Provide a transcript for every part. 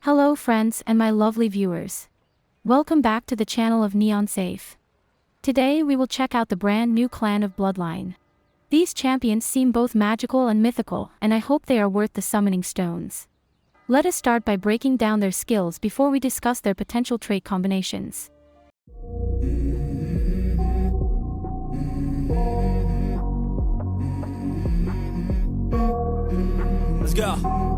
Hello friends and my lovely viewers. Welcome back to the channel of Neon Safe. Today we will check out the brand new clan of Bloodline. These champions seem both magical and mythical, and I hope they are worth the summoning stones. Let us start by breaking down their skills before we discuss their potential trait combinations. Let's go.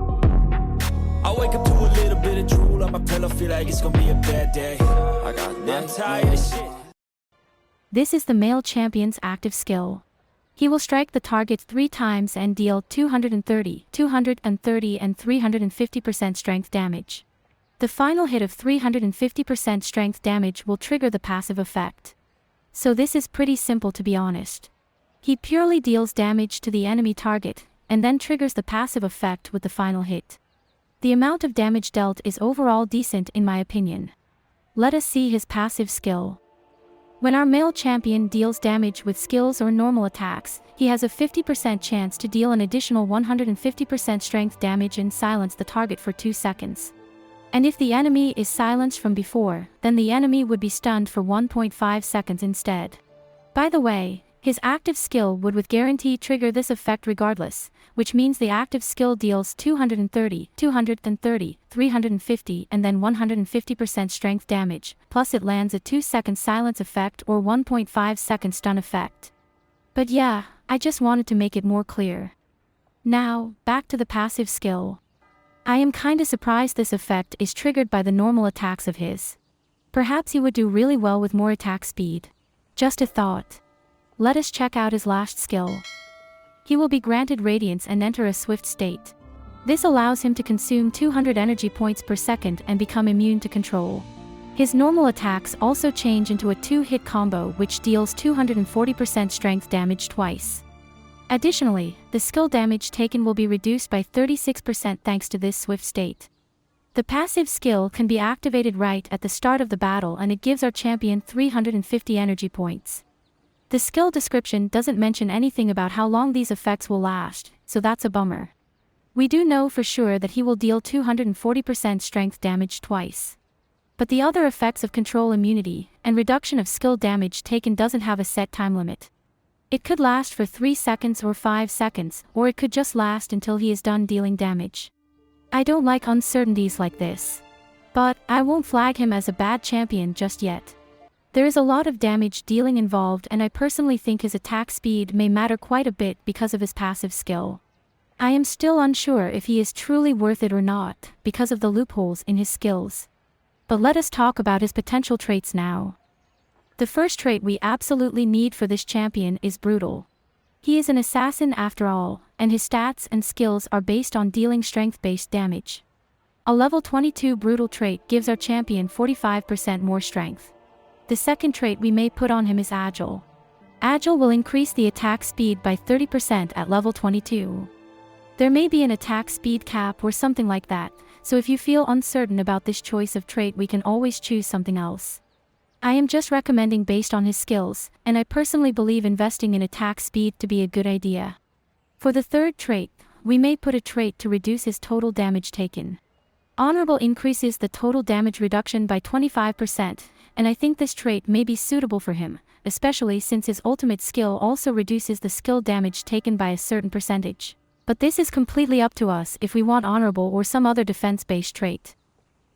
I wake up to a little bit of drool on my pillow, feel like it's gonna be a bad day. I'm tired of shit. This is the male champion's active skill. He will strike the target 3 times and deal 230, 230 and 350% strength damage. The final hit of 350% strength damage will trigger the passive effect. So this is pretty simple, to be honest. He purely deals damage to the enemy target, and then triggers the passive effect with the final hit. The amount of damage dealt is overall decent in my opinion. Let us see his passive skill. When our male champion deals damage with skills or normal attacks, he has a 50% chance to deal an additional 150% strength damage and silence the target for 2 seconds. And if the enemy is silenced from before, then the enemy would be stunned for 1.5 seconds instead. By the way, his active skill would with guarantee trigger this effect regardless, which means the active skill deals 230, 230, 350 and then 150% strength damage, plus it lands a 2-second silence effect or 1.5 second stun effect. But yeah, I just wanted to make it more clear. Now, back to the passive skill. I am kinda surprised this effect is triggered by the normal attacks of his. Perhaps he would do really well with more attack speed. Just a thought. Let us check out his last skill. He will be granted Radiance and enter a swift state. This allows him to consume 200 energy points per second and become immune to control. His normal attacks also change into a 2-hit combo which deals 240% strength damage twice. Additionally, the skill damage taken will be reduced by 36% thanks to this swift state. The passive skill can be activated right at the start of the battle and it gives our champion 350 energy points. The skill description doesn't mention anything about how long these effects will last, so that's a bummer. We do know for sure that he will deal 240% strength damage twice. But the other effects of control immunity and reduction of skill damage taken doesn't have a set time limit. It could last for 3 seconds or 5 seconds, or it could just last until he is done dealing damage. I don't like uncertainties like this. But I won't flag him as a bad champion just yet. There is a lot of damage dealing involved and I personally think his attack speed may matter quite a bit because of his passive skill. I am still unsure if he is truly worth it or not, because of the loopholes in his skills. But let us talk about his potential traits now. The first trait we absolutely need for this champion is Brutal. He is an assassin after all, and his stats and skills are based on dealing strength-based damage. A level 22 Brutal trait gives our champion 45% more strength. The second trait we may put on him is Agile. Agile will increase the attack speed by 30% at level 22. There may be an attack speed cap or something like that, so if you feel uncertain about this choice of trait we can always choose something else. I am just recommending based on his skills, and I personally believe investing in attack speed to be a good idea. For the third trait, we may put a trait to reduce his total damage taken. Honorable increases the total damage reduction by 25%, and I think this trait may be suitable for him, especially since his ultimate skill also reduces the skill damage taken by a certain percentage. But this is completely up to us if we want honorable or some other defense-based trait.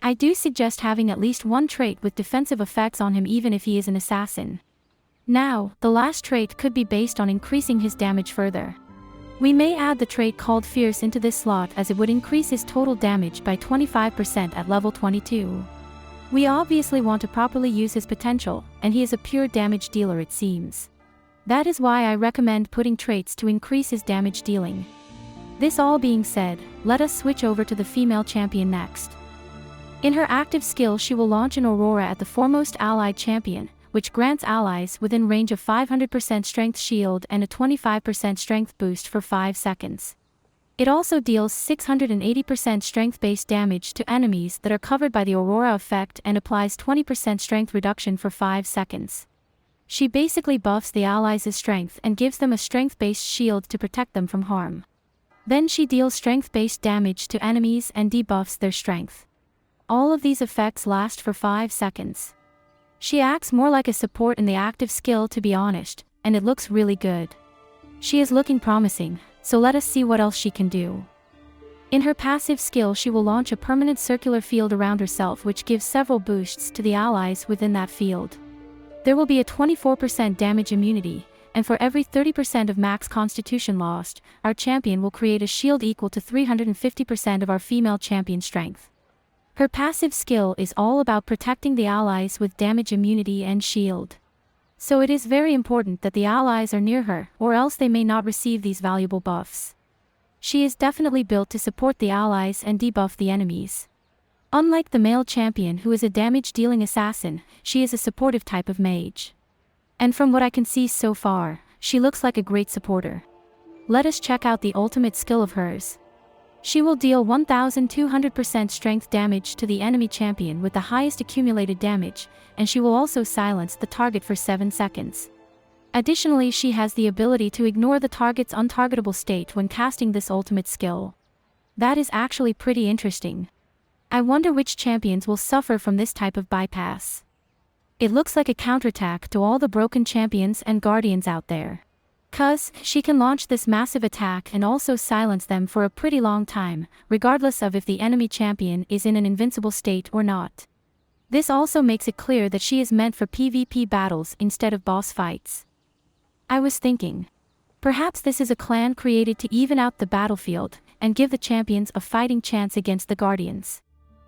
I do suggest having at least one trait with defensive effects on him even if he is an assassin. Now, the last trait could be based on increasing his damage further. We may add the trait called Fierce into this slot as it would increase his total damage by 25% at level 22. We obviously want to properly use his potential, and he is a pure damage dealer it seems. That is why I recommend putting traits to increase his damage dealing. This all being said, let us switch over to the female champion next. In her active skill she will launch an Aurora at the foremost allied champion, which grants allies within range of 500% strength shield and a 25% strength boost for 5 seconds. It also deals 680% strength-based damage to enemies that are covered by the Aurora effect and applies 20% strength reduction for 5 seconds. She basically buffs the allies' strength and gives them a strength-based shield to protect them from harm. Then she deals strength-based damage to enemies and debuffs their strength. All of these effects last for 5 seconds. She acts more like a support in the active skill, to be honest, and it looks really good. She is looking promising, so let us see what else she can do. In her passive skill, she will launch a permanent circular field around herself, which gives several boosts to the allies within that field. There will be a 24% damage immunity, and for every 30% of max constitution lost, our champion will create a shield equal to 350% of our female champion strength. Her passive skill is all about protecting the allies with damage immunity and shield. So it is very important that the allies are near her, or else they may not receive these valuable buffs. She is definitely built to support the allies and debuff the enemies. Unlike the male champion, who is a damage-dealing assassin, she is a supportive type of mage. And from what I can see so far, she looks like a great supporter. Let us check out the ultimate skill of hers. She will deal 1200% strength damage to the enemy champion with the highest accumulated damage, and she will also silence the target for 7 seconds. Additionally, she has the ability to ignore the target's untargetable state when casting this ultimate skill. That is actually pretty interesting. I wonder which champions will suffer from this type of bypass. It looks like a counterattack to all the broken champions and guardians out there. 'Cause she can launch this massive attack and also silence them for a pretty long time, regardless of if the enemy champion is in an invincible state or not. This also makes it clear that she is meant for PvP battles instead of boss fights. I was thinking, perhaps this is a clan created to even out the battlefield and give the champions a fighting chance against the guardians.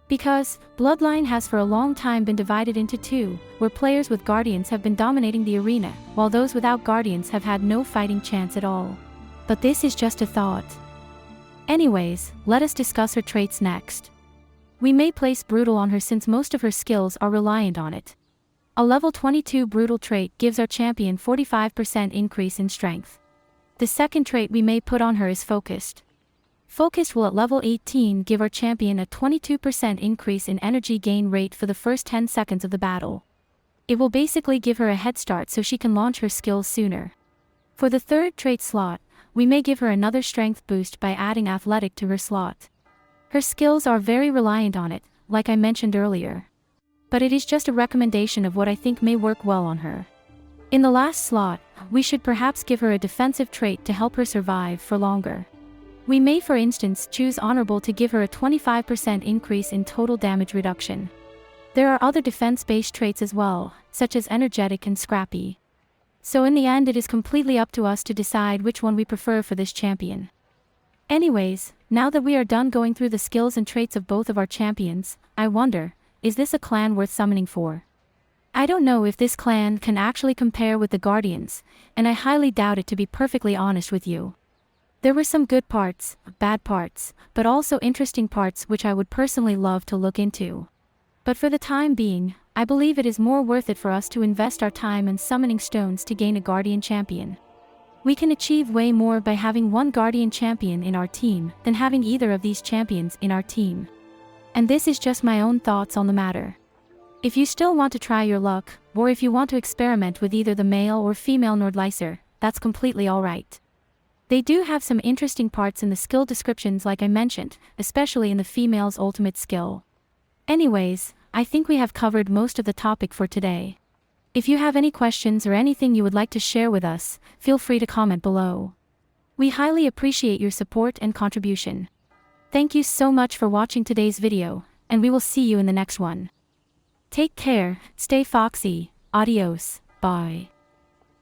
Because Bloodline has for a long time been divided into two, where players with guardians have been dominating the arena, while those without guardians have had no fighting chance at all. But this is just a thought. Anyways, let us discuss her traits next. We may place Brutal on her since most of her skills are reliant on it. A level 22 Brutal trait gives our champion 45% increase in strength. The second trait we may put on her is Focused. Focused will at level 18 give our champion a 22% increase in energy gain rate for the first 10 seconds of the battle. It will basically give her a head start so she can launch her skills sooner. For the third trait slot, we may give her another strength boost by adding Athletic to her slot. Her skills are very reliant on it, like I mentioned earlier. But it is just a recommendation of what I think may work well on her. In the last slot, we should perhaps give her a defensive trait to help her survive for longer. We may, for instance, choose Honorable to give her a 25% increase in total damage reduction. There are other defense-based traits as well, such as Energetic and Scrappy. So in the end, it is completely up to us to decide which one we prefer for this champion. Anyways, now that we are done going through the skills and traits of both of our champions, I wonder, is this a clan worth summoning for? I don't know if this clan can actually compare with the Guardians, and I highly doubt it, to be perfectly honest with you. There were some good parts, bad parts, but also interesting parts which I would personally love to look into. But for the time being, I believe it is more worth it for us to invest our time in summoning stones to gain a Guardian champion. We can achieve way more by having one Guardian champion in our team than having either of these champions in our team. And this is just my own thoughts on the matter. If you still want to try your luck, or if you want to experiment with either the male or female Nordlysar, that's completely alright. They do have some interesting parts in the skill descriptions like I mentioned, especially in the female's ultimate skill. Anyways, I think we have covered most of the topic for today. If you have any questions or anything you would like to share with us, feel free to comment below. We highly appreciate your support and contribution. Thank you so much for watching today's video, and we will see you in the next one. Take care, stay foxy, adios, bye.